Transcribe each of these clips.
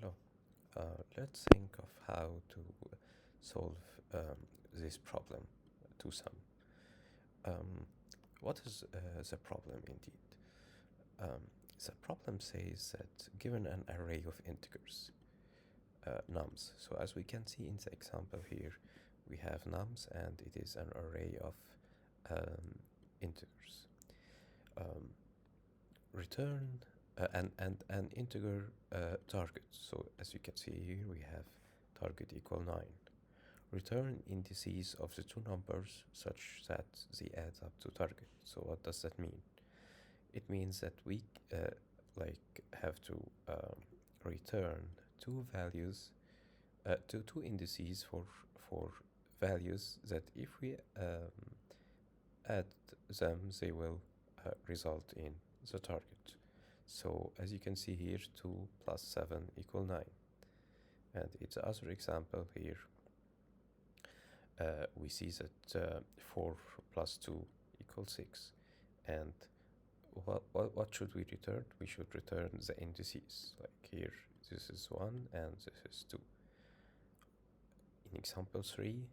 Hello. Let's think of how to solve this problem to sum. Um, what is the problem indeed? Um, the problem says that given an array of integers, nums, so as we can see in the example here, we have nums and it is an array of integers. Return an integer target. So as you can see here, we have target equal 9. Return indices of the two numbers such that they add up to target. So what does that mean? It means that we have to return two values, two indices for values that if we add them, they will result in the target. So as you can see here, 2 plus 7 equal 9. And it's the other example here. We see that 4 plus 2 equals 6. And what should we return? We should return the indices. Like here, this is 1 and this is 2. In example 3,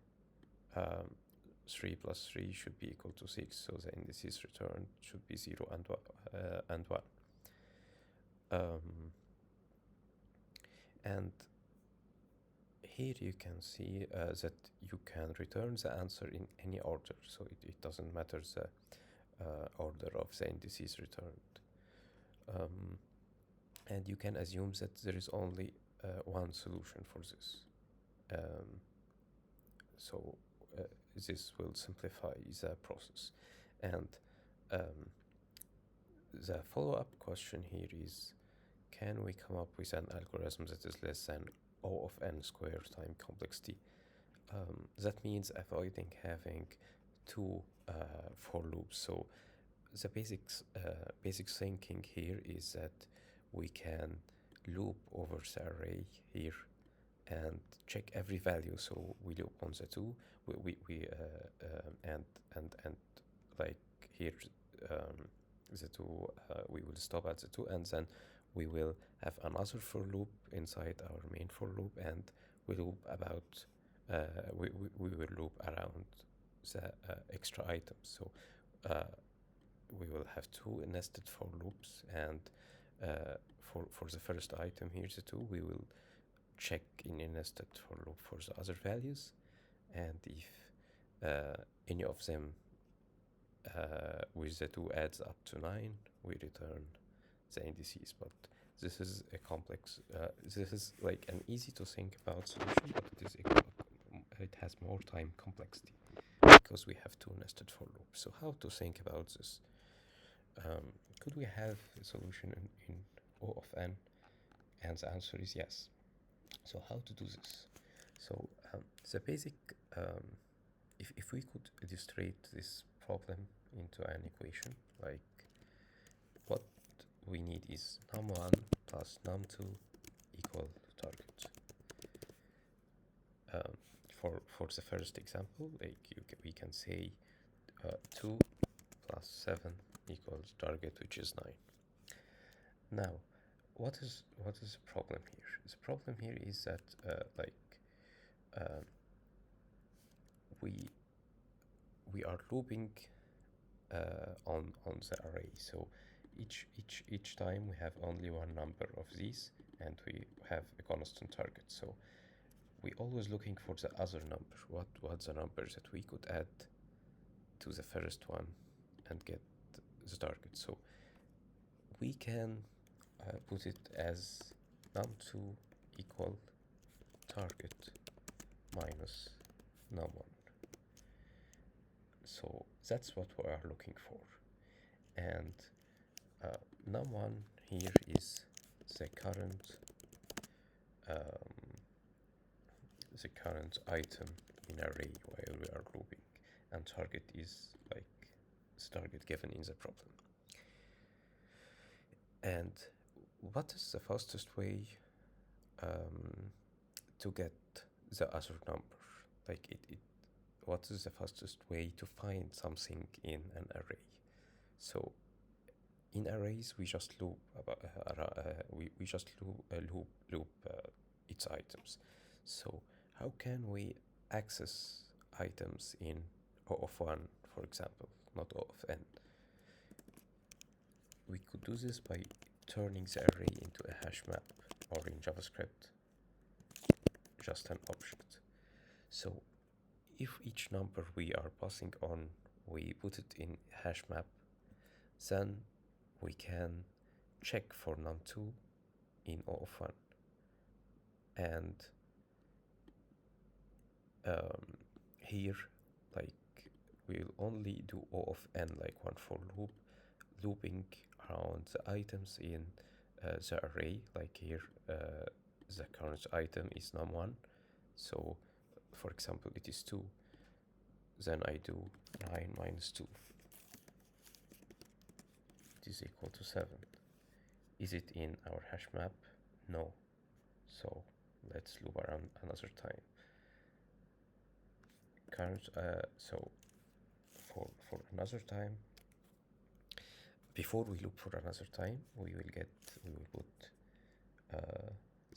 3 plus 3 should be equal to 6, so the indices returned should be 0 and 1. And here you can see that you can return the answer in any order, so it doesn't matter the order of the indices returned. And you can assume that there is only one solution for this. So this will simplify the process. And the follow-up question here is, can we come up with an algorithm that is less than O of n squared time complexity? That means avoiding having two for loops. So the basic thinking here is that we can loop over the array here and check every value. So we loop on the 2, and like here the 2, we will stop at the 2, and then we will have another for loop inside our main for loop, and we loop about we will loop around the extra items. So we will have 2 nested for loops, and for the first item here, the 2, we will check in a nested for loop for the other values, and if any of them with the 2 adds up to 9, we return the indices. But this is a complex, this is like an easy to think about solution, but it has more time complexity because we have 2 nested for loops. So how to think about this? Could we have a solution in O of n? And the answer is yes. So how to do this? So the basic, if we could illustrate this problem into an equation, like what we need is num1 plus num2 equal target. For the first example, we can say 2 plus 7 equals target, which is 9. Now, what is the problem here? The problem here is that we are looping on the array. So each time we have only one number of these, and we have a constant target. So we always looking for the other number. What's the number that we could add to the first one and get the target? So we can put it as num2 equal target minus num1. So that's what we are looking for. And num1 here is the current item in array while we are looping, and target is like the target given in the problem. And what is the fastest way to get the other number? Like what is the fastest way to find something in an array? So in arrays, we just loop about we just loop its items. So how can we access items in O of 1, for example, not O of n? We could do this by turning the array into a hash map, or in JavaScript, just an object. So if each number we are passing on, we put it in hash map, then we can check for num2 in O of 1. And here, like, we'll only do O of n, like one for loop, looping around the items in the array. Like here, the current item is num1, so for example it is 2, then I do 9 minus 2, it is equal to 7. Is it in our hash map? No. So let's loop around another time. Current, so for another time, before we loop for another time, we will put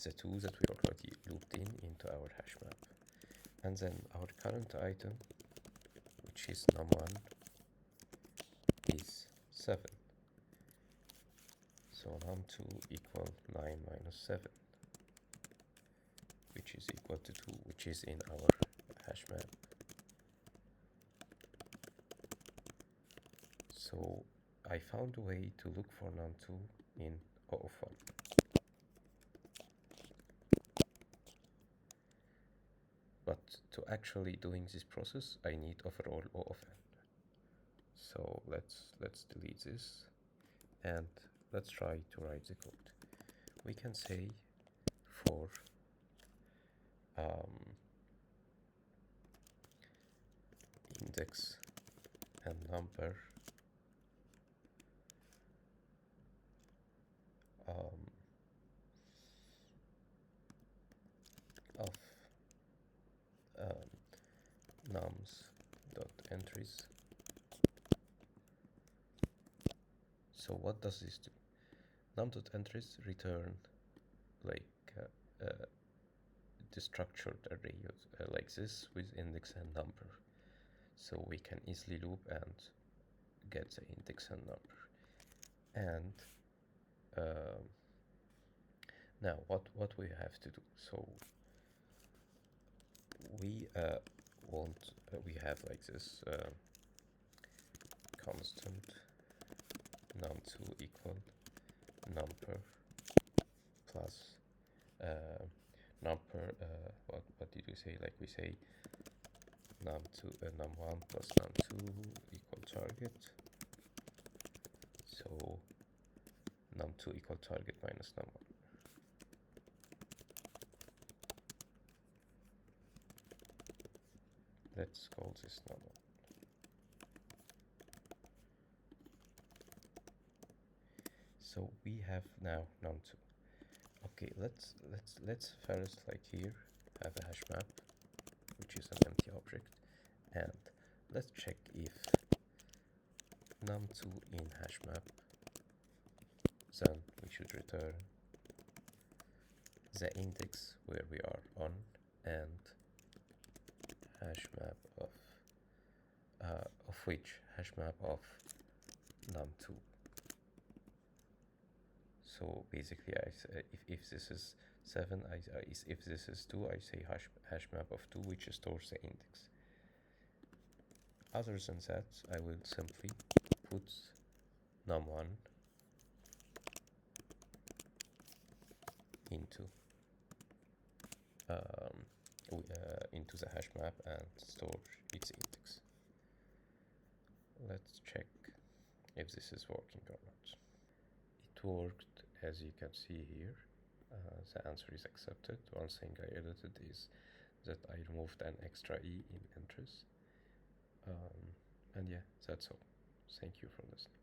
the 2 that we already looped into our hash map, and then our current item, which is num1, is 7. So num2 equal 9 minus 7, which is equal to 2, which is in our hash map. So I found a way to look for num2 in O of 1. But to actually doing this process, I need overall O of n. So let's delete this, and let's try to write the code. We can say for index and number of nums dot entries. So what does this do? Num dot entries return like the structured array like this with index and number. So we can easily loop and get the index and number. And now what we have to do? So we we have like this constant num2 equal number plus number, what did we say? Like we say num1 plus num2 equal target. So num2 equal target minus num1. Let's call this num1. So we have now num2. Okay, let's first, like here, have a hash map, which is an empty object, and let's check if num2 in hash map, then we should return the index where we are on, and hash map of which hash map of num2. So basically, I say if this is 7, if this is 2, I say hash map of 2, which stores the index. Other than that, I will simply put num1 into the hash map and store its index. Let's check if this is working or not. It worked, as you can see here. The answer is accepted. One thing I edited is that I removed an extra E in entries. And yeah, that's all. Thank you for listening.